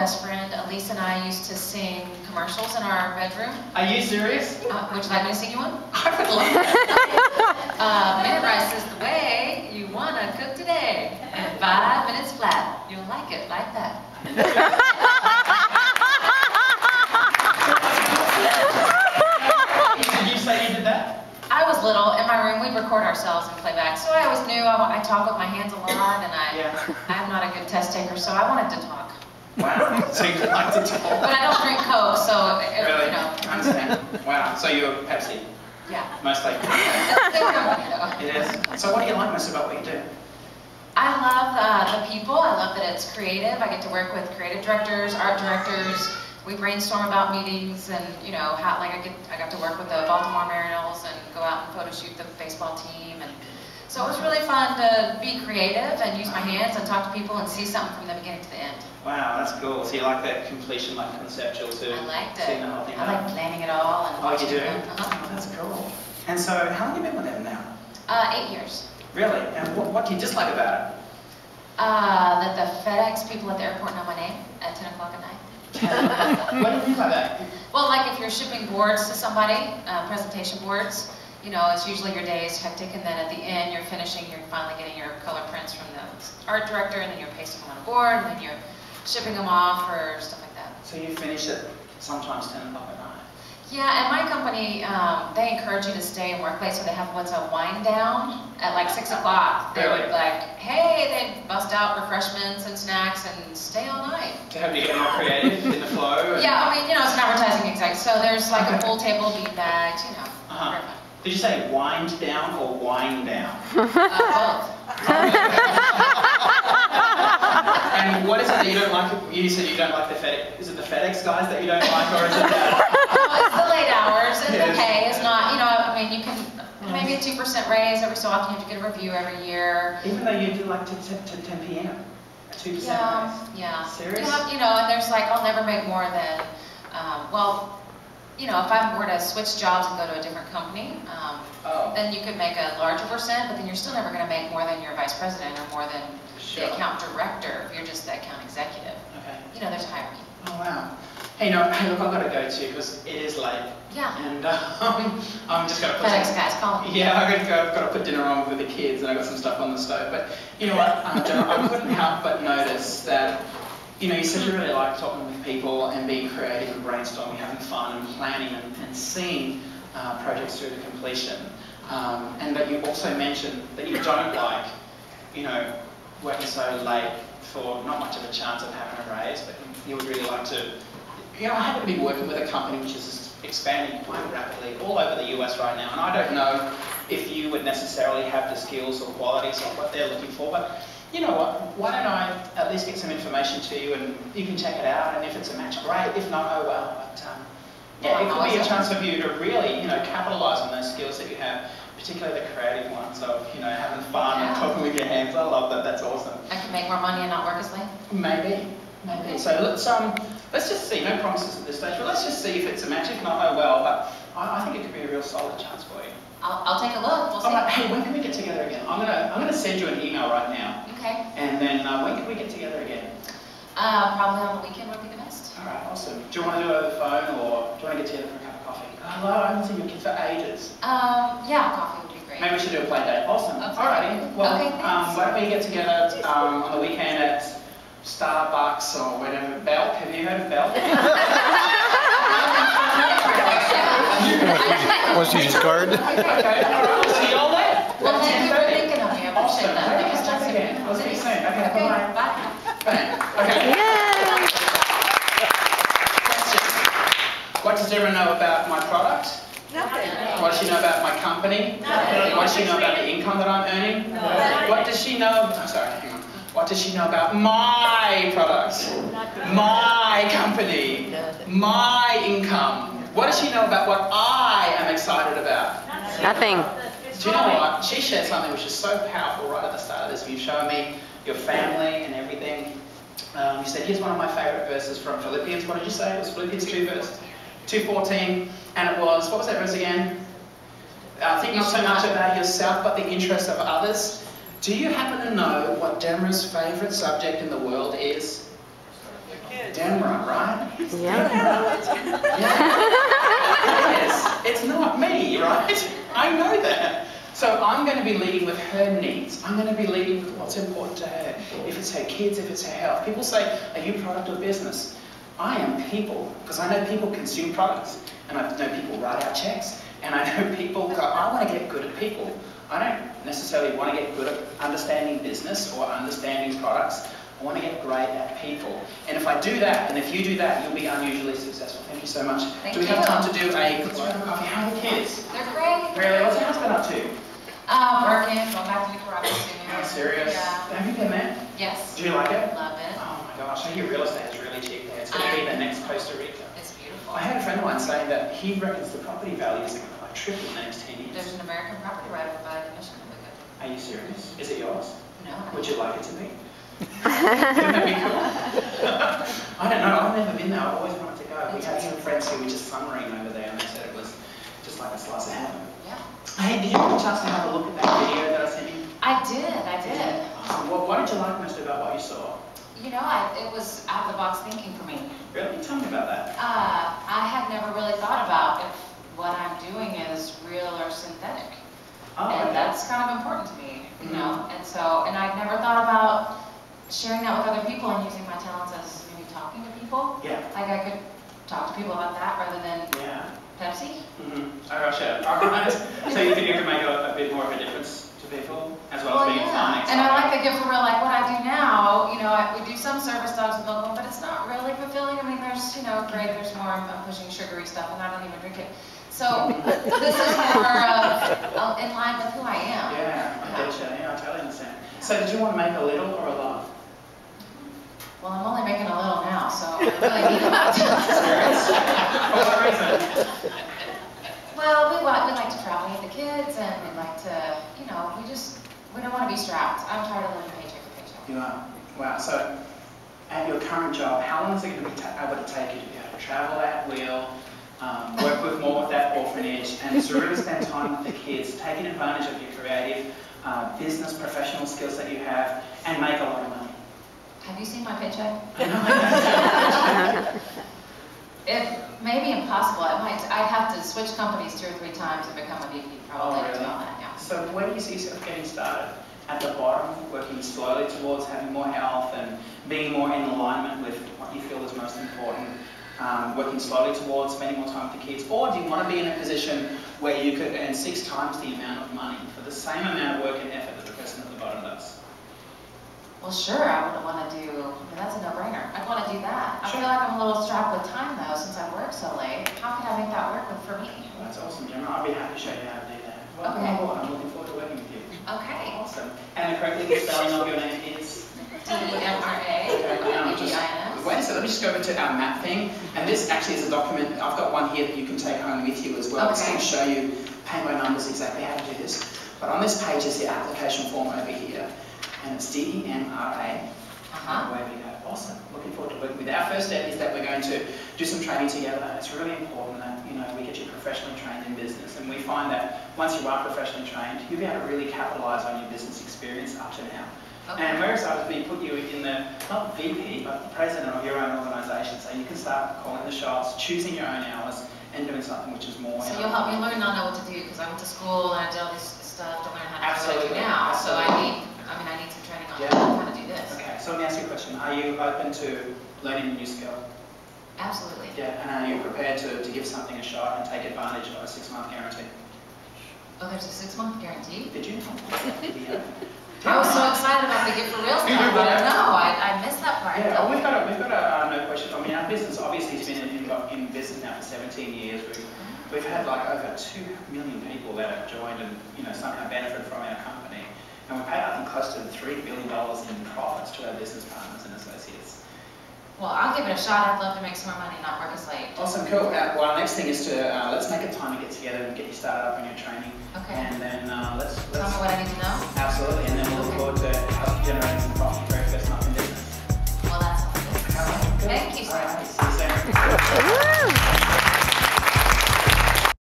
best friend, Elise, and I used to sing commercials in our bedroom. Are you serious? Would you like me to sing you one? I would love that. Minute rice is the way you want to cook today. In 5 minutes flat, you'll like it like that. Did you say you did that? I was little, in my room, we'd record ourselves and play back. So I always knew I talk with my hands a lot, and I'm not a good test taker, so I wanted to talk. Wow, so you like to talk. But I don't drink Coke, so, Really? you know. I understand. Wow, so you're Pepsi? Yeah. Mostly. It's company, though. It is. So what do you like most about what you do? I love the people. I love that it's creative. I get to work with creative directors, art directors. We brainstorm about meetings, and you know, I got to work with the Baltimore Mariners and go out and photo shoot the baseball team, and so it was really fun to be creative and use my hands and talk to people and see something from the beginning to the end. Wow, that's cool. So you like that completion, like conceptual too? I liked it. Seeing the whole thing. I like planning it all. And oh, you do? Uh-huh. Oh, that's cool. And so, how long have you been with them now? 8 years. Really? And what do you dislike about it? That the FedEx people at the airport know my name at 10 o'clock at night. What do you mean by that? Well, like if you're shipping boards to somebody, presentation boards, you know, it's usually your day is hectic, and then at the end you're finishing, you're finally getting your color prints from the art director, and then you're pasting them on a board, and then you're shipping them off or stuff like that. So you finish at sometimes 10 o'clock at night? Yeah, and my company, they encourage you to stay and work late, so they have what's a wind down at like 6 o'clock. They would like, hey, they'd bust out refreshments and snacks and stay all night. To help you get more creative in the flow? And... Yeah, I mean, you know, it's an advertising exec, so there's like a full table, bean bags, you know. Uh-huh. Did you say wind down or wine down? Both. And what is it that you don't like? You said you don't like the FedEx. Is it the FedEx guys that you don't like, or is it that? No, it's the late hours, and the pay is not, you know, I mean, you can, maybe a 2% raise every so often, you have to get a review every year. Even though you do like to 10 p.m., a 2% raise? Yeah. Serious? You know, and there's like, I'll never make more than, well, you know, if I were to switch jobs and go to a different company, then you could make a larger percent, but then you're still never going to make more than your vice president or more than the account director if you're just the account executive. Okay. You know, there's hierarchy. Oh, wow. Hey, no, hey, look, I've got to go too, because it is late. Yeah. And I'm just going to put... FedEx guys, call me. Yeah, I've got to put dinner on with the kids, and I've got some stuff on the stove. But you know what, I couldn't help but notice that, you know, you said you really like talking with people and being creative and brainstorming, having fun and planning and seeing projects through to completion. And that you also mentioned that you don't like, you know, working so late for not much of a chance of having a raise, but you would really like to, you know, I happen to be working with a company which is expanding quite rapidly all over the US right now, and I don't know if you would necessarily have the skills or qualities of what they're looking for, but you know what, why don't I at least get some information to you and you can check it out, and if it's a match, great, if not, oh well. But yeah, it could be a chance for you to really, you know, capitalize on those skills that you have, particularly the creative ones of, you know, having fun and talking with your hands. I love that, that's awesome. I can make more money and not work as late? Maybe. So let's just see, no promises at this stage, but let's just see if it's a match. If not, oh well, but I think it could be a real solid chance for you. I'll take a look, we'll see. Alright, hey, when can we get together again? I'm gonna send you an email right now. Okay. And then when can we get together again? Probably on the weekend would be the best. Alright, awesome. Do you want to do it over the phone, or do you want to get together for a cup of coffee? Hello, I haven't seen your kids for ages. Yeah, coffee would be great. Maybe we should do a play date. Awesome. Okay. Alrighty. Well, okay, why don't we get together on the weekend at Starbucks or whatever. Belk. Have you heard of Belk? What's his card? Okay, alright. See you all there. Well, thank you for thinking of me. I appreciate Awesome. that. Maybe we'll talk again. I'll see you soon. Okay, bye. Bye. Bang. Okay. Yeah. Questions? What does everyone know about my product? Nothing. What does she know about my company? Nothing. What does she know about the income that I'm earning? Nothing. What does she know? Oh, sorry, hang on. What does she know about my products? My company? My income? What does she know about what I am excited about? Nothing. Do you know what? She shared something which is so powerful right at the start of this. You showed me your family and everything. You said, here's one of my favorite verses from Philippians. What did you say? It was Philippians 2 verse 2:14. And it was, what was that verse again? Think not so much about yourself, but the interests of others. Do you happen to know what Deborah's favourite subject in the world is? Denra, right? Yeah. Yes, it's not me, right? I know that. So I'm going to be leading with her needs. I'm going to be leading with what's important to her. If it's her kids, if it's her health. People say, are you product or business? I am people, because I know people consume products. And I know people write out checks. And I know people go, I want to get good at people. I don't necessarily want to get good at understanding business or understanding products. I want to get great at people. And if I do that, and if you do that, you'll be unusually successful. Thank you so much. Do we have time to do a quick round of coffee? How are the kids? They're great. Really? What's your husband up to? Working, going back to Nicaragua soon. Oh, serious? Yeah. Have you been there? Yes. Do you like it? Love it. Oh my gosh, I hear real estate is really cheap there. It's going to be the next Costa Rica. It's beautiful. I had a friend of mine saying that he reckons the property values are going to like triple in the next 10 years. There's an American property right over by the mission. Are you serious? Is it yours? No. Would you like it to be? Wouldn't that be cool? I don't know, I've never been there. I've always wanted to go. We had some friends who were just submarine over there and they said it was just like a slice of heaven. Yeah. Hey, did you get a chance to have a look at that video that I sent you? I did. Awesome. What did you like most about what you saw? You know, it was out of the box thinking for me. Really? Tell me about that. I had never really thought about if what I'm doing is real or synthetic. Oh, And okay. that's kind of important to me, you know? And I've never thought about sharing that with other people and using my talents as maybe talking to people. Yeah. Like I could talk to people about that rather than Yeah. Pepsi. I gotcha. Alright. So you think you can make a bit more of a difference to people as well as being fun? And I like the gift for real, like what I do now, you know, we do some service dogs with local, but it's not really fulfilling. I mean, there's, you know, great, there's more, I'm pushing sugary stuff and I don't even drink it. So this is more in line with who I am. Yeah, I get you. Yeah, I totally understand. So did you want to make a little or a lot? Well, I'm only making a little now, so I really need about Serious? For what reason? Well, we like to travel with the kids, and we like to, you know, we don't want to be strapped. I'm tired of living paycheck to paycheck. You are. Wow. So at your current job, how long is it going to be able to take you to be able to travel at will, work with more with that orphanage, and to really spend time with the kids, taking advantage of your creative business, professional skills that you have, and make a lot of money? Have you seen my paycheck? I know. It may be impossible. I'd have to switch companies 2 or 3 times and become a VP probably Oh, to really? do all that, yeah. So where do you see yourself getting started? At the bottom, working slowly towards having more health and being more in alignment with what you feel is most important, working slowly towards spending more time with the kids, or do you want to be in a position where you could earn 6 times the amount of money for the same amount of work and effort that the person at the bottom does? Well, sure, I would want to do, that's a no-brainer. I'd want to do that. I Sure. feel like I'm a little strapped with time, though, since I work so late. How can I make that work for me? Well, that's awesome, Gemma. I'd be happy to show you how to do that. Welcome Okay. aboard. I'm looking forward to working with you. Okay. Awesome. And the correct legal spelling of your name is? DMRA. Wait a second, let me just go over to our map thing. And this actually is a document, I've got one here that you can take home with you as well. It's Okay. going to show you, paint by numbers, exactly how to do this. But on this page is the application form over here. And it's DMRA. Away we go. Awesome. Looking forward to working with you. Our first step is that we're going to do some training together. It's really important that, you know, we get you professionally trained in business. And we find that once you are professionally trained, you'll be able to really capitalise on your business experience up to now. Okay. And we're excited to put you in the, not VP, but the president of your own organisation. So you can start calling the shots, choosing your own hours, and doing something which is more. So you'll help me learn, I'll know what to do, because I went to school and I did all this stuff to learn how to do what I do Absolutely. now. So Absolutely. I need some training on Yeah. how to do this. Okay, so let me ask you a question. Are you open to learning a new skill? Absolutely. Yeah, and are you prepared to give something a shot and take advantage of a 6-month guarantee? Oh, there's a 6-month guarantee? Did you? I was so excited about the gift for real stuff, but no, I missed that part. Yeah, well, we've got a no question. I mean, our business obviously has been in business now for 17 years. We've had like over 2 million people that have joined and, you know, somehow benefit from our company. And we've paid, I think, close to $3 billion in profits to our business partners and associates. Well, I'll give it a shot. I'd love to make some more money, not work as late. Awesome, cool. Well, our next thing is to, let's make a time to get together and get you started up on your training. Okay. And then let's Tell me what I need to know. Absolutely, and then we'll look forward to helping generate some profit for our first month in business. Well, that sounds good. All right, good. Thank you so All much. right, see you soon. Woo!